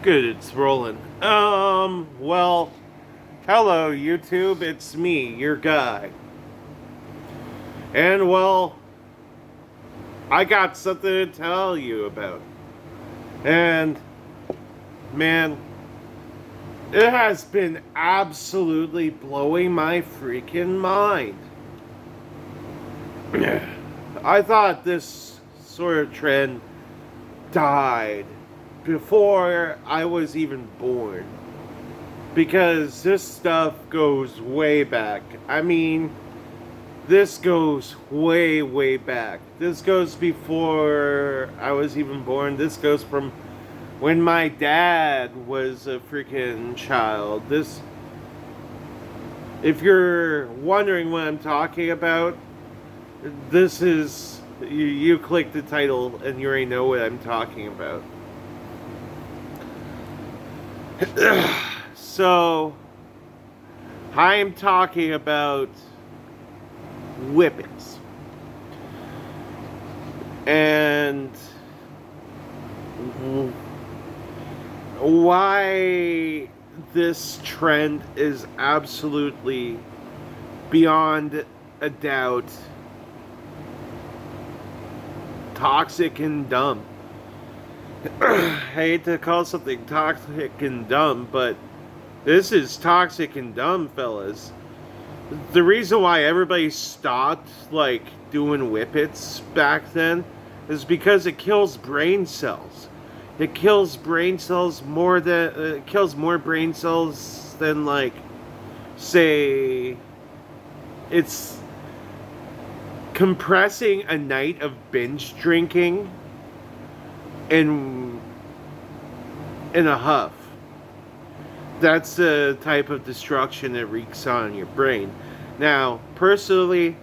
Good, it's rolling. Well, hello, YouTube. It's me, your guy. And, well, I got something to tell you about. And, man, it has been absolutely blowing my freaking mind. I thought this sort of trend died before I was even born. Because this stuff goes way back. I mean, this goes way, way back. This goes before I was even born. This goes from when my dad was a freaking child. If you're wondering what I'm talking about, this is, you click the title and you already know what I'm talking about. So, I am talking about whippets. And why this trend is absolutely beyond a doubt toxic and dumb. I hate to call something toxic and dumb, but this is toxic and dumb, fellas. The reason why everybody stopped, like, doing whippets back then is because it kills brain cells. It kills brain cells more than, it kills more brain cells than, like, say, it's compressing a night of binge drinking in a huff. That's the type of destruction it wreaks on your brain. Now, personally,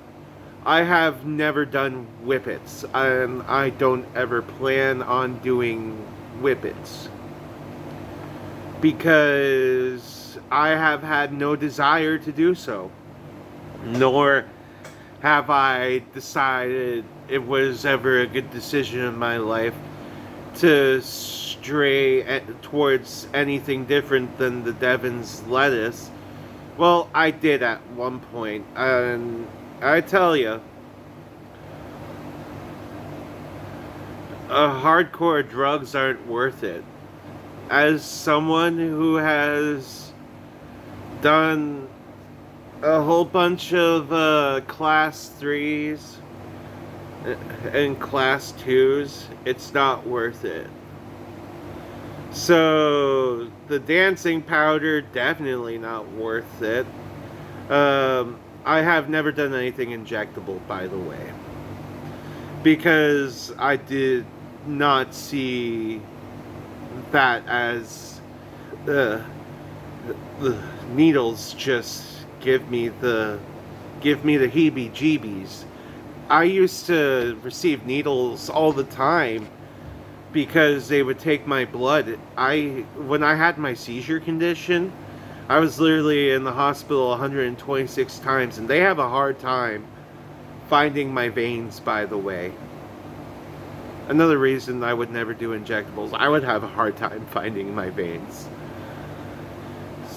I have never done whippets, and I don't ever plan on doing whippets because I have had no desire to do so, nor have I decided it was ever a good decision in my life to stray towards anything different than the Devon's lettuce. Well, I did at one point, and I tell you, hardcore drugs aren't worth it. As someone who has done a whole bunch of class 3s and class 2s, it's not worth it. So the dancing powder, definitely not worth it. I have never done anything injectable, by the way, because I did not see that as the needles just give me the heebie-jeebies. I used to receive needles all the time because they would take my blood. When I had my seizure condition, I was literally in the hospital 126 times, and they have a hard time finding my veins, by the way. Another reason I would never do injectables, I would have a hard time finding my veins.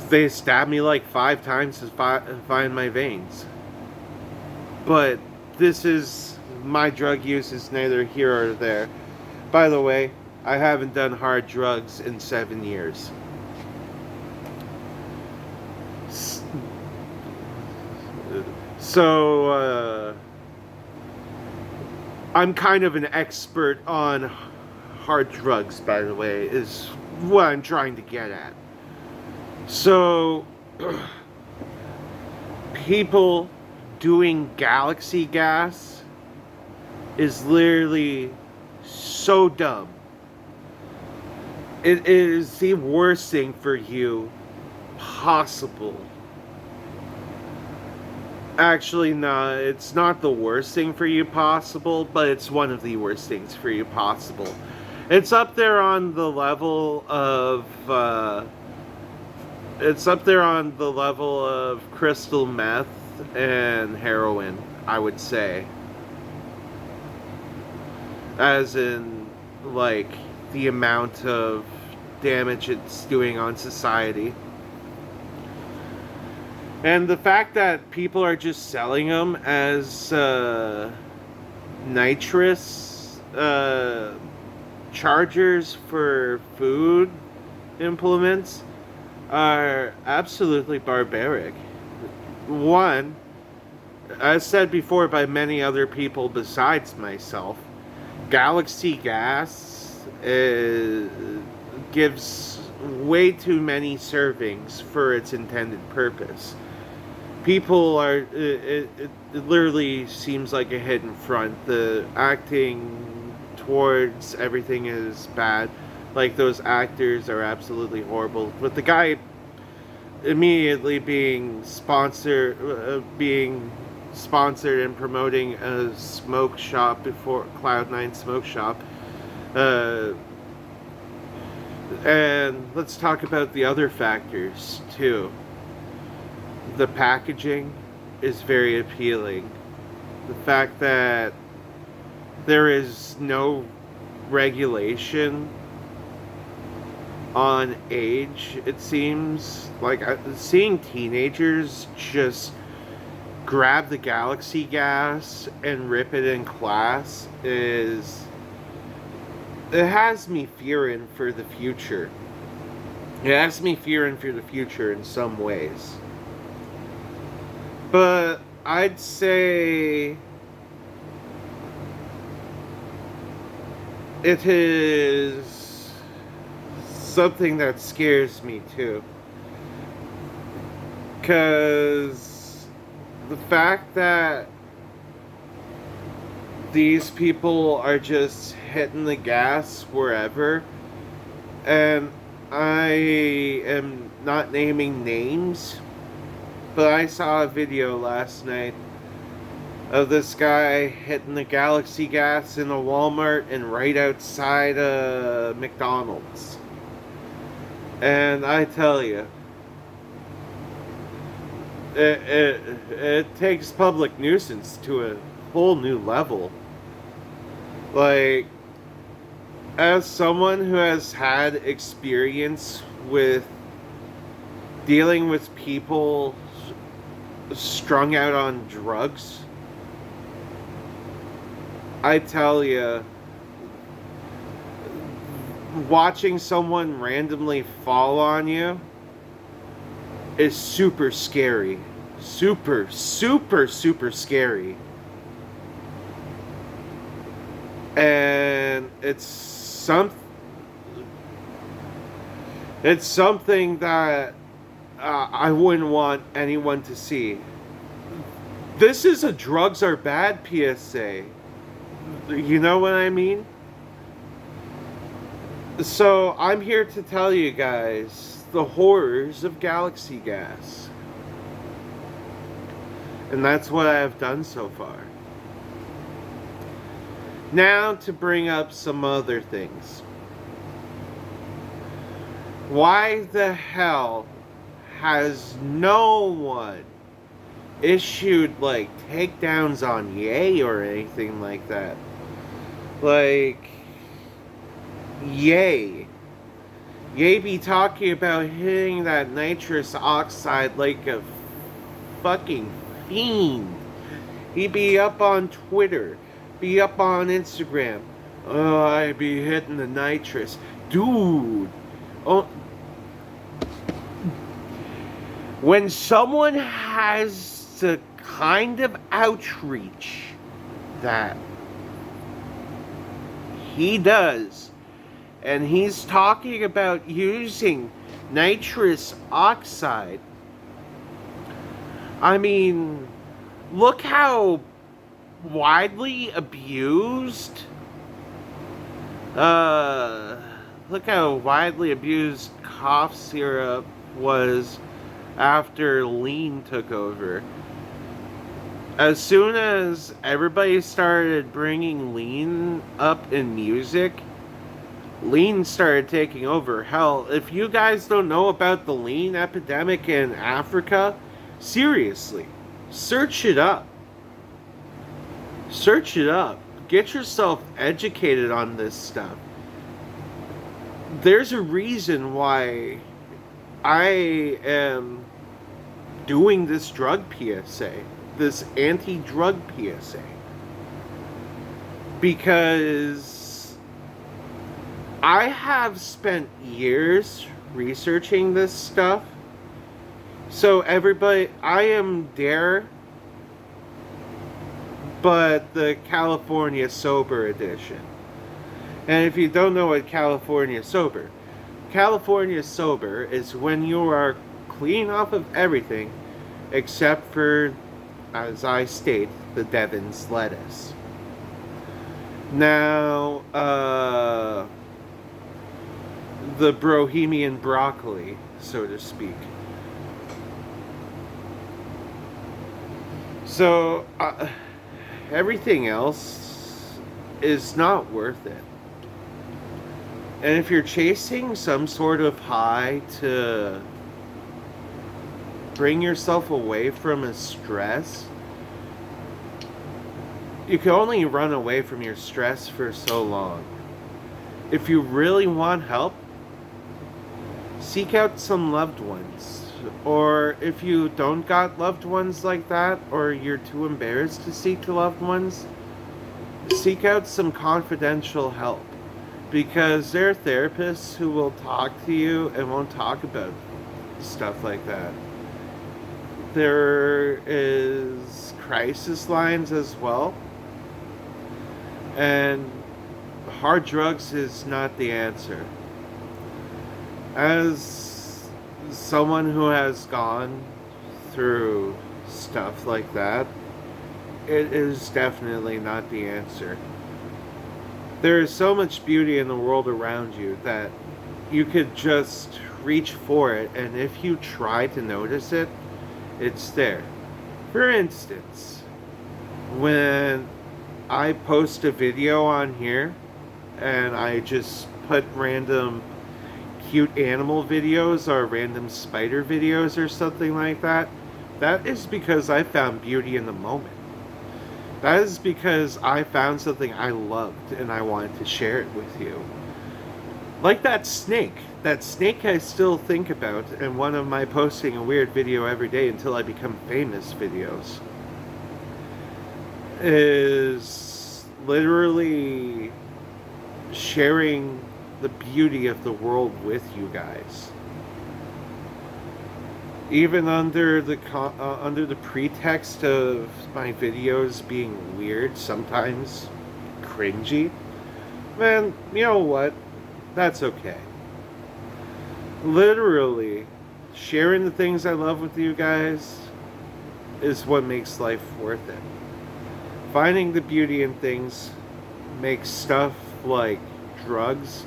They stabbed me like 5 times to find my veins. But my drug use is neither here or there. By the way, I haven't done hard drugs in 7 years. So, I'm kind of an expert on hard drugs, by the way, is what I'm trying to get at. So, people doing galaxy gas is literally so dumb. It is the worst thing for you possible. Actually, no, it's not the worst thing for you possible, but it's one of the worst things for you possible. It's up there on the level of, crystal meth and heroin, I would say. As in, like, the amount of damage it's doing on society. And the fact that people are just selling them as nitrous chargers for food implements are absolutely barbaric. One, as said before by many other people besides myself, Galaxy Gas gives way too many servings for its intended purpose. People are, it literally seems like a hidden front. The acting towards everything is bad. Like, those actors are absolutely horrible. But the guy immediately being sponsored and promoting a smoke shop before Cloud9 Smoke Shop. And let's talk about the other factors too. The packaging is very appealing. The fact that there is no regulation on age, it seems like seeing teenagers just grab the Galaxy Gas and rip it in class it has me fearing for the future. It has me fearing for the future in some ways. But I'd say it is something that scares me too. Because the fact that these people are just hitting the gas wherever, and I am not naming names, but I saw a video last night of this guy hitting the Galaxy Gas in a Walmart and right outside a McDonald's. And I tell you, it takes public nuisance to a whole new level. Like, as someone who has had experience with dealing with people strung out on drugs, I tell you, watching someone randomly fall on you is super scary. Super, super, super scary. And it's something that I wouldn't want anyone to see. This is a drugs are bad PSA. You know what I mean? So I'm here to tell you guys the horrors of Galaxy Gas. And that's what I have done so far. Now to bring up some other things. Why the hell has no one issued like takedowns on Ye or anything like that? Like, Ye be talking about hitting that nitrous oxide like a fucking fiend. He be up on Twitter, be up on Instagram. Oh, I be hitting the nitrous. Dude. Oh. When someone has the kind of outreach that he does, and he's talking about using nitrous oxide, I mean, look how widely abused cough syrup was after lean took over. As soon as everybody started bringing lean up in music, lean started taking over. Hell, if you guys don't know about the lean epidemic in Africa, seriously, search it up. Search it up. Get yourself educated on this stuff. there's a reason why I am doing this drug PSA, this anti-drug PSA, because I have spent years researching this stuff. So everybody, I am Dare, but the California Sober Edition. And if you don't know what California Sober is when you are clean off of everything except for, as I state, the Devon's lettuce. Now, the Bohemian broccoli, so to speak. So, everything else is not worth it. And if you're chasing some sort of high to bring yourself away from a stress, you can only run away from your stress for so long. If you really want help, seek out some loved ones. Or if you don't got loved ones like that, or you're too embarrassed to seek loved ones, seek out some confidential help. Because there are therapists who will talk to you and won't talk about stuff like that. There is crisis lines as well. And hard drugs is not the answer. As someone who has gone through stuff like that, it is definitely not the answer. There is so much beauty in the world around you that you could just reach for it, and if you try to notice it, it's there. For instance, when I post a video on here and I just put random cute animal videos or random spider videos or something like that, that is because I found beauty in the moment. That is because I found something I loved and I wanted to share it with you. Like that snake. That snake I still think about in one of my posting a weird video every day until I become famous videos. Is literally sharing the beauty of the world with you guys. Even under the pretext of my videos being weird, sometimes cringy, man, you know what? That's okay. Literally, sharing the things I love with you guys is what makes life worth it. Finding the beauty in things makes stuff like drugs,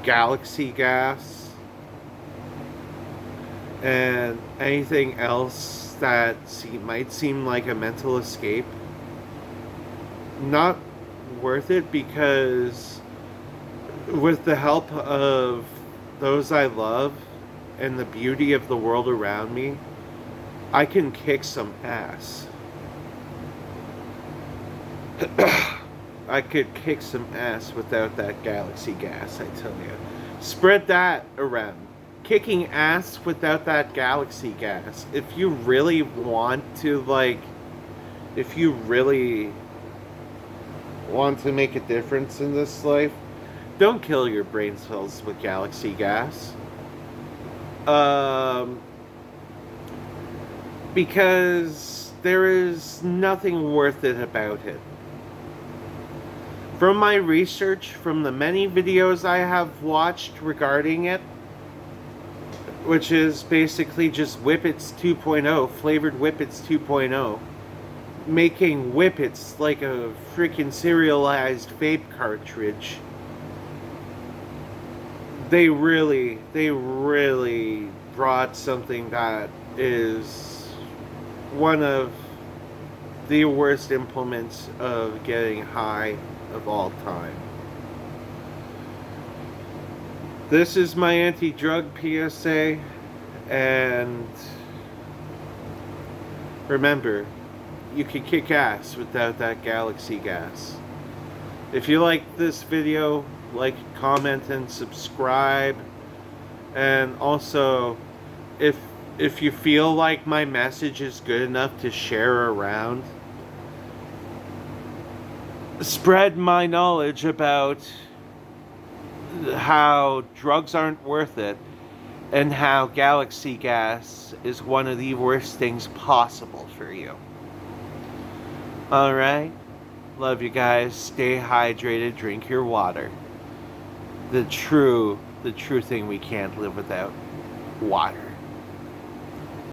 galaxy gas, and anything else that might seem like a mental escape not worth it, because with the help of those I love and the beauty of the world around me, I can kick some ass. I could kick some ass without that galaxy gas, I tell you. Spread that around. Kicking ass without that galaxy gas. If you really want to, if you really want to make a difference in this life, don't kill your brain cells with galaxy gas. Because there is nothing worth it about it. From my research, from the many videos I have watched regarding it, which is basically just Whippets 2.0, flavored Whippets 2.0, making Whippets like a freaking serialized vape cartridge. They really brought something that is one of the worst implements of getting high of all time. This is my anti-drug PSA, and remember, you can kick ass without that galaxy gas. If you like this video, like, comment, and subscribe. And also, if you feel like my message is good enough to share around, spread my knowledge about how drugs aren't worth it and how galaxy gas is one of the worst things possible for you. Alright? Love you guys. Stay hydrated. Drink your water. The true thing we can't live without. Water.